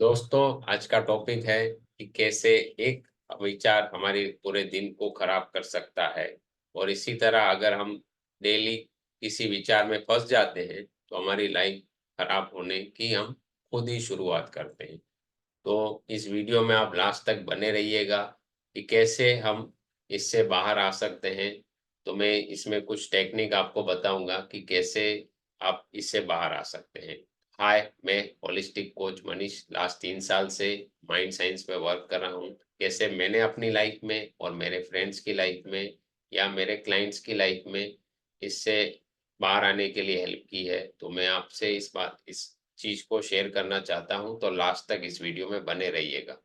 दोस्तों, आज का टॉपिक है कि कैसे एक विचार हमारे पूरे दिन को खराब कर सकता है। और इसी तरह अगर हम डेली किसी विचार में फंस जाते हैं तो हमारी लाइफ खराब होने की हम खुद ही शुरुआत करते हैं। तो इस वीडियो में आप लास्ट तक बने रहिएगा कि कैसे हम इससे बाहर आ सकते हैं। तो मैं इसमें कुछ टेक्निक आपको बताऊंगा कि कैसे आप इससे बाहर आ सकते हैं। हाय, मैं होलिस्टिक कोच मनीष लास्ट 3 साल से माइंड साइंस पे वर्क कर रहा हूँ। कैसे मैंने अपनी लाइफ में और मेरे फ्रेंड्स की लाइफ में या मेरे क्लाइंट्स की लाइफ में इससे बाहर आने के लिए हेल्प की है, तो मैं आपसे इस चीज़ को शेयर करना चाहता हूँ, तो लास्ट तक इस वीडियो में बने रहिएगा।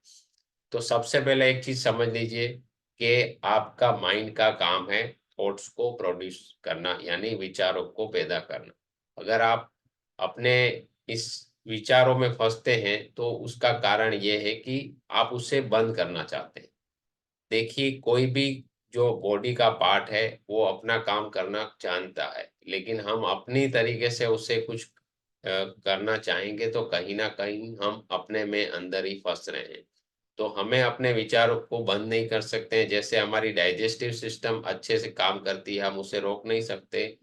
तो सबसे पहले एक चीज़ समझ लीजिए कि आपका माइंड का काम है थॉट्स को प्रोड्यूस करना, यानी विचारों को पैदा करना। अगर आप अपने इस विचारों में फँसते हैं, तो उसका कारण ये है कि आप उसे बंद करना चाहते हैं। देखिए, कोई भी जो बॉडी का पार्ट है, वो अपना काम करना जानता है, लेकिन हम अपनी तरीके से उसे कुछ करना चाहेंगे तो कहीं न कहीं हम अपने में अंदर ही फँस रहे हैं। तो हमें अपने विचारों को बंद नहीं कर सकते हैं। जैसे हमारी डाइजेस्टिव सिस्टम अच्छे से काम करती है, हम उसे रोक नहीं सकते।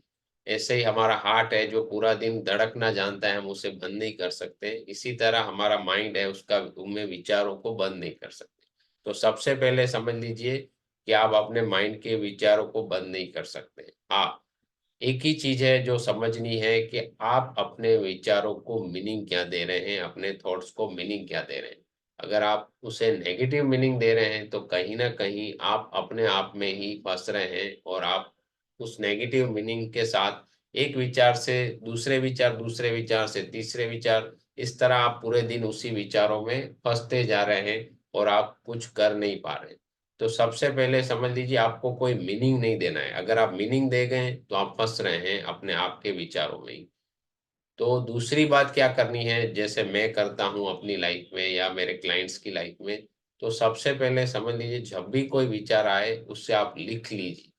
ऐसे ही हमारा हार्ट है जो पूरा दिन धड़कना जानता है, हम उसे बंद नहीं कर सकते। इसी तरह हमारा माइंड है, उसका उनमें विचारों को बंद नहीं कर सकते। तो सबसे पहले समझ लीजिए कि आप अपने माइंड के विचारों को बंद नहीं कर सकते। हाँ, एक ही चीज़ है जो समझनी है कि आप अपने विचारों को मीनिंग क्या दे रहे हैं, अपने थॉट्स को मीनिंग क्या दे रहे हैं। अगर आप उसे नेगेटिव मीनिंग दे रहे हैं, तो कहीं न कहीं आप अपने आप में ही फँस रहे हैं और आप उस नेगेटिव मीनिंग के साथ एक विचार से दूसरे विचार से तीसरे विचार, इस तरह आप पूरे दिन उसी विचारों में फँसते जा रहे हैं और आप कुछ कर नहीं पा रहे हैं। तो सबसे पहले समझ लीजिए आपको कोई मीनिंग नहीं देना है। अगर आप मीनिंग दे गए तो आप फँस रहे हैं अपने आप के विचारों में ही। तो दूसरी बात क्या करनी है, जैसे मैं करता हूँ अपनी लाइफ में या मेरे क्लाइंट्स की लाइफ में, तो सबसे पहले समझ लीजिए जब भी कोई विचार आए उससे आप लिख लीजिए।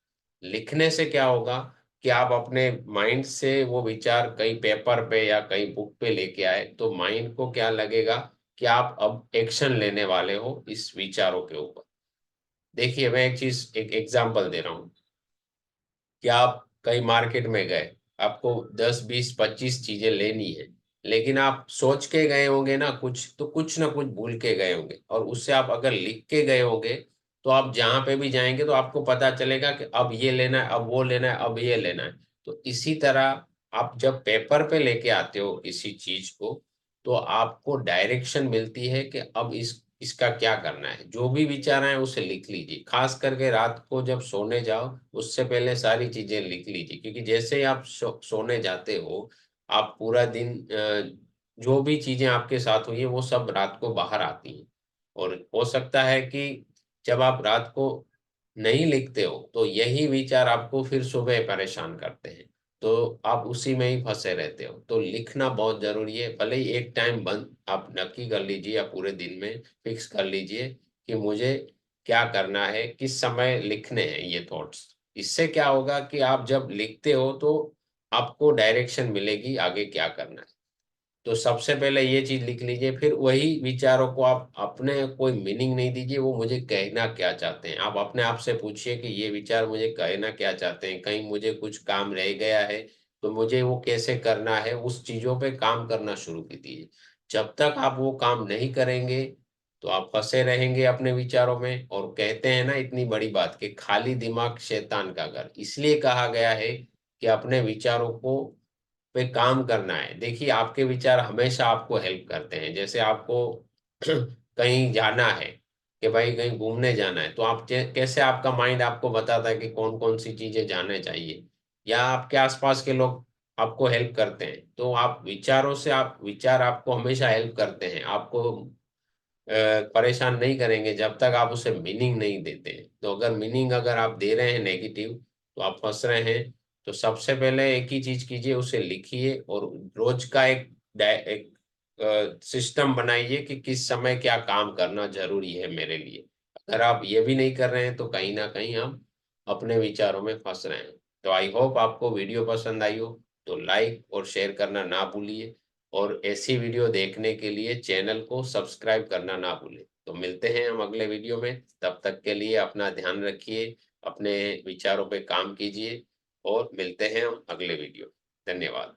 लिखने से क्या होगा कि आप अपने माइंड से वो विचार कहीं पेपर पे या कहीं बुक पे लेके आए, तो माइंड को क्या लगेगा कि आप अब एक्शन लेने वाले हो इस विचारों के ऊपर। देखिए, मैं एक एग्ज़ाम्पल दे रहा हूँ कि आप कहीं मार्केट में गए, आपको 10, 20, 25 चीज़ें लेनी है, लेकिन आप सोच के गए होंगे ना कुछ, तो कुछ ना कुछ भूल के गए होंगे और उससे आप अगर लिख के गए होंगे, तो आप जहाँ पे भी जाएँगे तो आपको पता चलेगा कि अब ये लेना है, अब वो लेना है, अब ये लेना है। तो इसी तरह आप जब पेपर पे लेके आते हो किसी चीज़ को, तो आपको डायरेक्शन मिलती है कि अब इसका क्या करना है। जो भी विचार आएँ उसे लिख लीजिए। ख़ास करके रात को जब सोने जाओ, उससे पहले सारी चीज़ें लिख लीजिए, क्योंकि जैसे ही आप सोने जाते हो, आप पूरा दिन जो भी चीज़ें आपके साथ हुई हैं, वो सब रात को बाहर आती हैं। और हो सकता है कि जब आप रात को नहीं लिखते हो, तो यही विचार आपको फिर सुबह परेशान करते हैं। तो आप उसी में ही फँसे रहते हो। तो लिखना बहुत ज़रूरी है, भले ही एक टाइम बंद आप नक्की कर लीजिए या पूरे दिन में फिक्स कर लीजिए कि मुझे क्या करना है, किस समय लिखने हैं ये थॉट्स। इससे क्या होगा कि आप जब लिखते हो तो आपको डायरेक्शन मिलेगी आगे क्या करना है। तो सबसे पहले ये चीज़ लिख लीजिए, फिर वही विचारों को आप अपने कोई मीनिंग नहीं दीजिए, वो मुझे कहना क्या चाहते हैं। आप अपने आप से पूछिए कि ये विचार मुझे कहना क्या चाहते हैं? कहीं मुझे कुछ काम रह गया है, तो मुझे वो कैसे करना है? उस चीज़ों पे काम करना शुरू कीजिए। जब तक आप वो काम नहीं करेंगे, तो आप फँसे रहेंगे अपने विचारों में। और कहते हैं ना इतनी बड़ी बात कि खाली दिमाग शैतान का घर। इसलिए कहा गया है कि अपने विचारों को पे काम करना है। देखिए, आपके विचार हमेशा आपको हेल्प करते हैं। जैसे आपको कहीं जाना है कि भाई कहीं घूमने जाना है, तो आप कैसे आपका माइंड आपको बताता है कि कौन-कौन सी चीज़ें जाने चाहिए, या आपके आस-पास के लोग आपको हेल्प करते हैं। तो आप विचारों से आप विचार आपको हमेशा हेल्प करते हैं। आपको परेशान नहीं करेंगे जब तक आप उसे मीनिंग नहीं देते हैं। तो अगर मीनिंग अगर आप दे रहे हैं नेगेटिव, तो आप फँस रहे हैं। तो सबसे पहले एक ही चीज़ कीजिए, उसे लिखिए और रोज़ का एक सिस्टम बनाइए कि किस समय क्या काम करना ज़रूरी है मेरे लिए। अगर आप ये भी नहीं कर रहे हैं, तो कहीं न कहीं हम अपने विचारों में फँस रहे हैं। तो आई होप आपको वीडियो पसंद आई हो, तो लाइक और शेयर करना ना भूलिए और ऐसी वीडियो देखने के लिए चैनल को सब्सक्राइब करना ना भूलें। तो मिलते हैं हम अगले वीडियो में, तब तक के लिए अपना ध्यान रखिए, अपने विचारों पे काम कीजिए और मिलते हैं हम अगले वीडियो। धन्यवाद।